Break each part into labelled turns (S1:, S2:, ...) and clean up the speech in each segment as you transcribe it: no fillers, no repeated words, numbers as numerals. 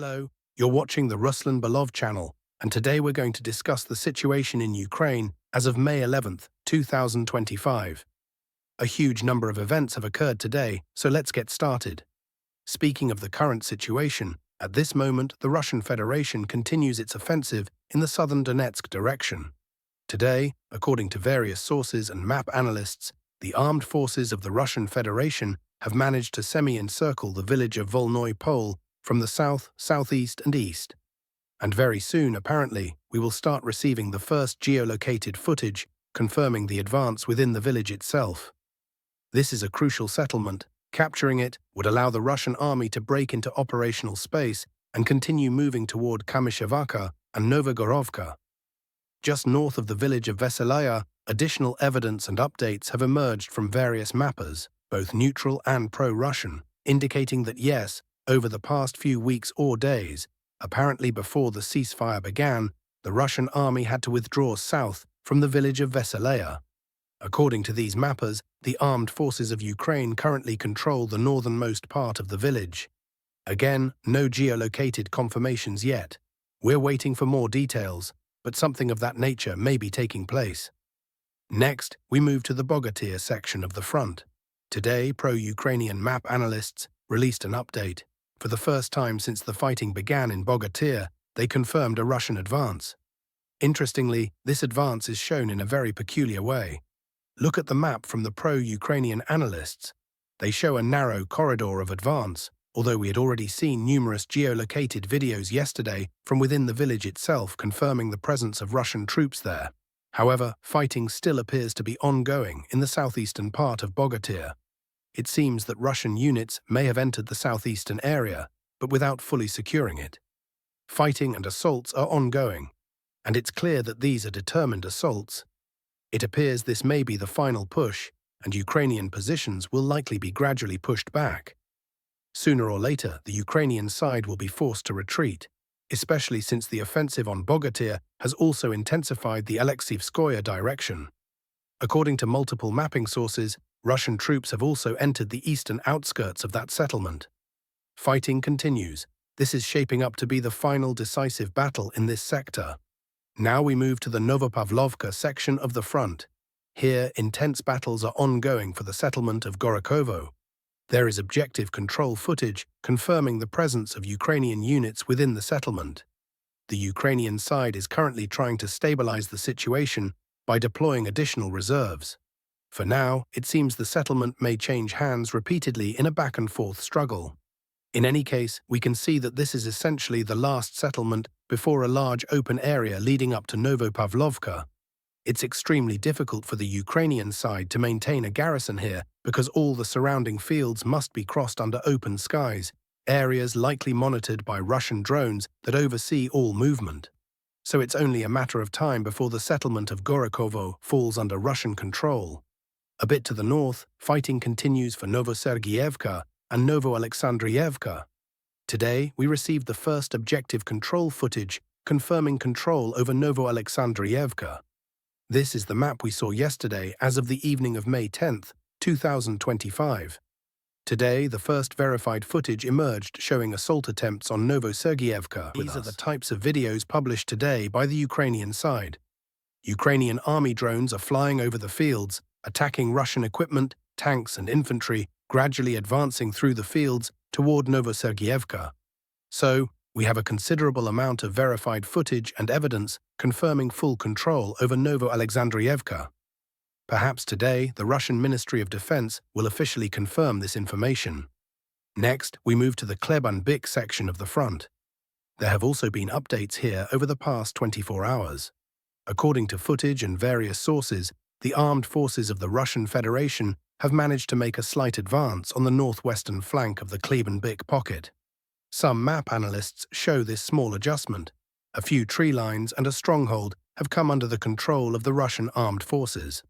S1: Hello, you're watching the Ruslan Belov channel, and today we're going to discuss the situation in Ukraine as of May 11th, 2025. A huge number of events have occurred today, so let's get started. Speaking of the current situation, at this moment the Russian Federation continues its offensive in the southern Donetsk direction. Today, according to various sources and map analysts, the armed forces of the Russian Federation have managed to semi-encircle the village of Volnoy Pole from the south, southeast and east. And very soon, apparently, we will start receiving the first geolocated footage confirming the advance within the village itself. This is a crucial settlement. Capturing it would allow the Russian army to break into operational space and continue moving toward Kamyshevaka and Novogorovka. Just north of the village of Veselaya, additional evidence and updates have emerged from various mappers, both neutral and pro-Russian, indicating that yes, over the past few weeks or days, apparently before the ceasefire began, the Russian army had to withdraw south from the village of Veselaya. According to these mappers, the armed forces of Ukraine currently control the northernmost part of the village. Again, no geolocated confirmations yet. We're waiting for more details, but something of that nature may be taking place. Next, we move to the Bogatyr section of the front. Today, pro-Ukrainian map analysts released an update. For the first time since the fighting began in Bogatyr, they confirmed a Russian advance. Interestingly, this advance is shown in a very peculiar way. Look at the map from the pro-Ukrainian analysts. They show a narrow corridor of advance, although we had already seen numerous geolocated videos yesterday from within the village itself confirming the presence of Russian troops there. However, fighting still appears to be ongoing in the southeastern part of Bogatyr. It seems that Russian units may have entered the southeastern area, but without fully securing it. Fighting and assaults are ongoing, and it's clear that these are determined assaults. It appears this may be the final push, and Ukrainian positions will likely be gradually pushed back. Sooner or later, the Ukrainian side will be forced to retreat, especially since the offensive on Bogatyr has also intensified the Alekseyevskoye direction. According to multiple mapping sources, Russian troops have also entered the eastern outskirts of that settlement. Fighting continues. This is shaping up to be the final decisive battle in this sector. Now we move to the Novopavlovka section of the front. Here, intense battles are ongoing for the settlement of Gorokhovo. There is objective control footage confirming the presence of Ukrainian units within the settlement. The Ukrainian side is currently trying to stabilize the situation by deploying additional reserves. For now, it seems the settlement may change hands repeatedly in a back-and-forth struggle. In any case, we can see that this is essentially the last settlement before a large open area leading up to Novopavlovka. It's extremely difficult for the Ukrainian side to maintain a garrison here because all the surrounding fields must be crossed under open skies, areas likely monitored by Russian drones that oversee all movement. So it's only a matter of time before the settlement of Gorokhovo falls under Russian control. A bit to the north, fighting continues for Novosergeyevka and Novoalexandrievka. Today, we received the first objective control footage confirming control over Novoalexandrievka. This is the map we saw yesterday as of the evening of May 10th, 2025. Today, the first verified footage emerged showing assault attempts on Novosergeyevka. These are the types of videos published today by the Ukrainian side. Ukrainian army drones are flying over the fields, attacking Russian equipment, tanks and infantry, gradually advancing through the fields toward Novosergeyevka. So, we have a considerable amount of verified footage and evidence confirming full control over Novoalexandrievka. Perhaps today, the Russian Ministry of Defense will officially confirm this information. Next, we move to the Klebanbik section of the front. There have also been updates here over the past 24 hours. According to footage and various sources, the armed forces of the Russian Federation have managed to make a slight advance on the northwestern flank of the Klebanbik pocket. Some map analysts show this small adjustment. A few tree lines and a stronghold have come under the control of the Russian armed forces.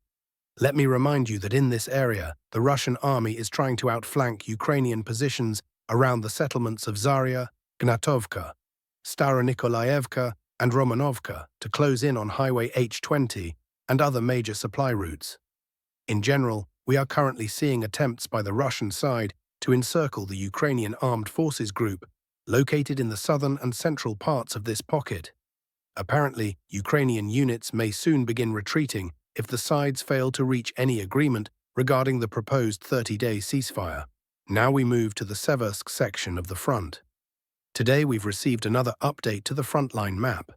S1: Let me remind you that in this area, the Russian army is trying to outflank Ukrainian positions around the settlements of Zarya, Gnatovka, Staronikolayevka, and Romanovka to close in on Highway H20 and other major supply routes. In general, we are currently seeing attempts by the Russian side to encircle the Ukrainian armed forces group, located in the southern and central parts of this pocket. Apparently, Ukrainian units may soon begin retreating if the sides fail to reach any agreement regarding the proposed 30-day ceasefire. Now we move to the Seversk section of the front. Today we've received another update to the frontline map.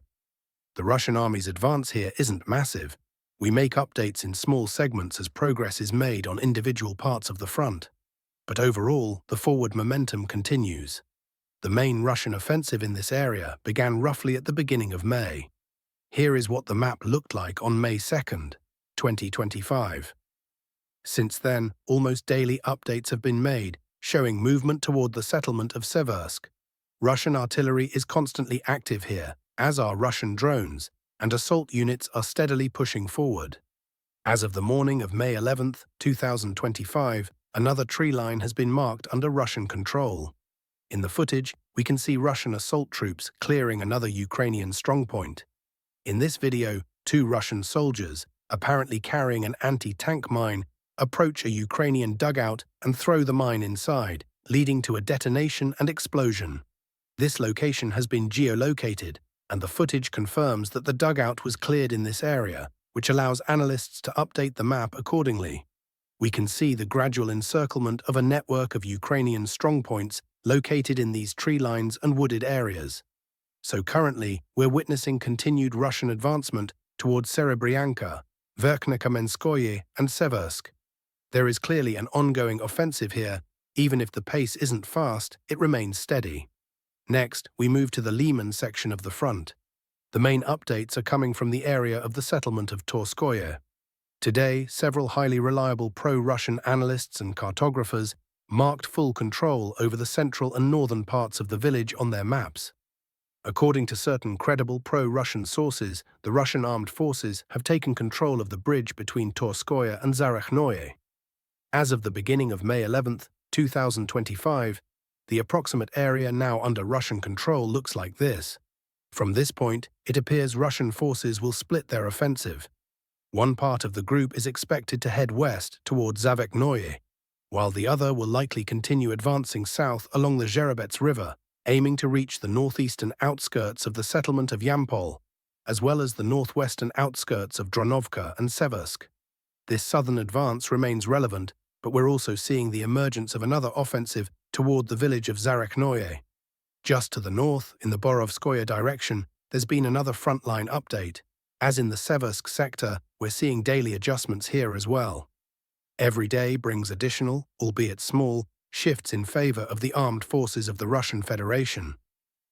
S1: The Russian army's advance here isn't massive. We make updates in small segments as progress is made on individual parts of the front. But overall, the forward momentum continues. The main Russian offensive in this area began roughly at the beginning of May. Here is what the map looked like on May 2nd, 2025. Since then, almost daily updates have been made, showing movement toward the settlement of Seversk. Russian artillery is constantly active here, as are Russian drones, and assault units are steadily pushing forward. As of the morning of May 11, 2025, another tree line has been marked under Russian control. In the footage, we can see Russian assault troops clearing another Ukrainian strongpoint. In this video, two Russian soldiers, apparently carrying an anti-tank mine, approach a Ukrainian dugout and throw the mine inside, leading to a detonation and explosion. This location has been geolocated, and the footage confirms that the dugout was cleared in this area, which allows analysts to update the map accordingly. We can see the gradual encirclement of a network of Ukrainian strongpoints located in these tree lines and wooded areas. So currently, we're witnessing continued Russian advancement towards Serebryanka, Verkhnekamenskoye, and Seversk. There is clearly an ongoing offensive here. Even if the pace isn't fast, it remains steady. Next, we move to the Liman section of the front. The main updates are coming from the area of the settlement of Torskoye. Today, several highly reliable pro-Russian analysts and cartographers marked full control over the central and northern parts of the village on their maps. According to certain credible pro-Russian sources, the Russian armed forces have taken control of the bridge between Torskoye and Zarakhnoye. As of the beginning of May 11, 2025, the approximate area now under Russian control looks like this. From this point, it appears Russian forces will split their offensive. One part of the group is expected to head west toward Zarakhnoye, while the other will likely continue advancing south along the Zherebets River, aiming to reach the northeastern outskirts of the settlement of Yampol, as well as the northwestern outskirts of Dronovka and Seversk. This southern advance remains relevant, but we're also seeing the emergence of another offensive toward the village of Zarakhnoye. Just to the north, in the Borovskoye direction, there's been another frontline update. As in the Seversk sector, we're seeing daily adjustments here as well. Every day brings additional, albeit small, shifts in favor of the armed forces of the Russian Federation.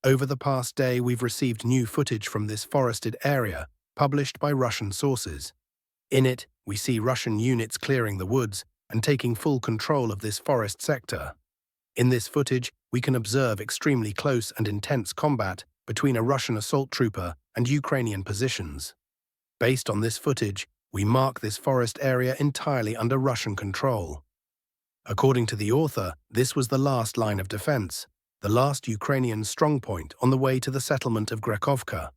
S1: Over the past day, we've received new footage from this forested area, published by Russian sources. In it, we see Russian units clearing the woods and taking full control of this forest sector. In this footage, we can observe extremely close and intense combat between a Russian assault trooper and Ukrainian positions. Based on this footage, we mark this forest area entirely under Russian control. According to the author, this was the last line of defense, the last Ukrainian strongpoint on the way to the settlement of Grekovka.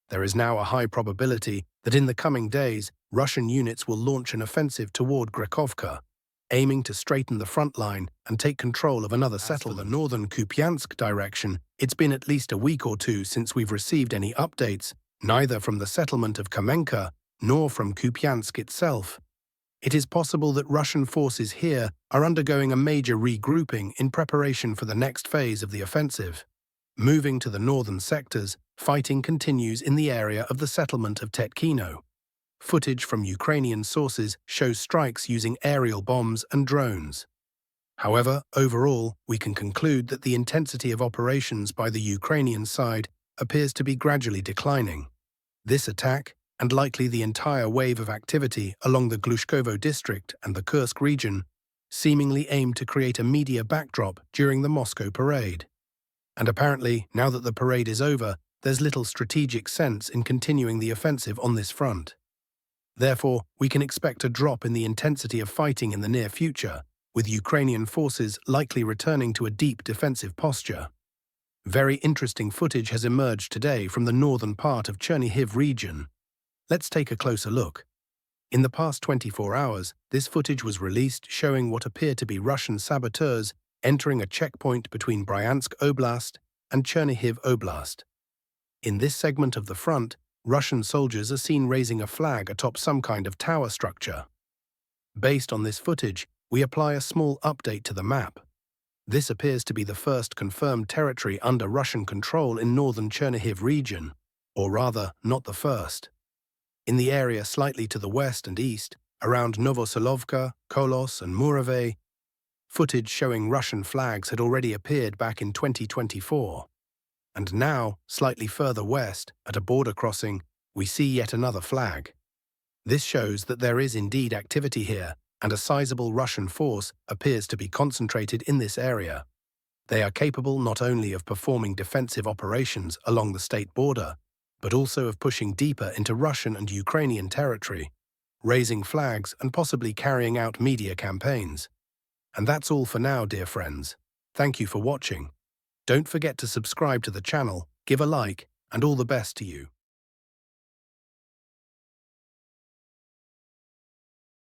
S1: There is now a high probability that in the coming days, Russian units will launch an offensive toward Grekovka, aiming to straighten the front line and take control of another settlement. For the northern Kupiansk direction, it's been at least a week or two since we've received any updates, neither from the settlement of Kamenka nor from Kupiansk itself. It is possible that Russian forces here are undergoing a major regrouping in preparation for the next phase of the offensive. Moving to the northern sectors, fighting continues in the area of the settlement of Tetkino. Footage from Ukrainian sources shows strikes using aerial bombs and drones. However, overall, we can conclude that the intensity of operations by the Ukrainian side appears to be gradually declining. This attack, and likely the entire wave of activity along the Glushkovo district and the Kursk region, seemingly aimed to create a media backdrop during the Moscow parade. And apparently, now that the parade is over, there's little strategic sense in continuing the offensive on this front. Therefore, we can expect a drop in the intensity of fighting in the near future, with Ukrainian forces likely returning to a deep defensive posture. Very interesting footage has emerged today from the northern part of Chernihiv region. Let's take a closer look. In the past 24 hours, this footage was released showing what appear to be Russian saboteurs entering a checkpoint between Bryansk Oblast and Chernihiv Oblast. In this segment of the front, Russian soldiers are seen raising a flag atop some kind of tower structure. Based on this footage, we apply a small update to the map. This appears to be the first confirmed territory under Russian control in northern Chernihiv region, or rather, not the first. In the area slightly to the west and east, around Novosolovka, Kolos and Murave, footage showing Russian flags had already appeared back in 2024. And now, slightly further west, at a border crossing, we see yet another flag. This shows that there is indeed activity here, and a sizable Russian force appears to be concentrated in this area. They are capable not only of performing defensive operations along the state border, but also of pushing deeper into Russian and Ukrainian territory, raising flags and possibly carrying out media campaigns. And that's all for now, dear friends. Thank you for watching. Don't forget to subscribe to the channel, give a like, and all the best to you.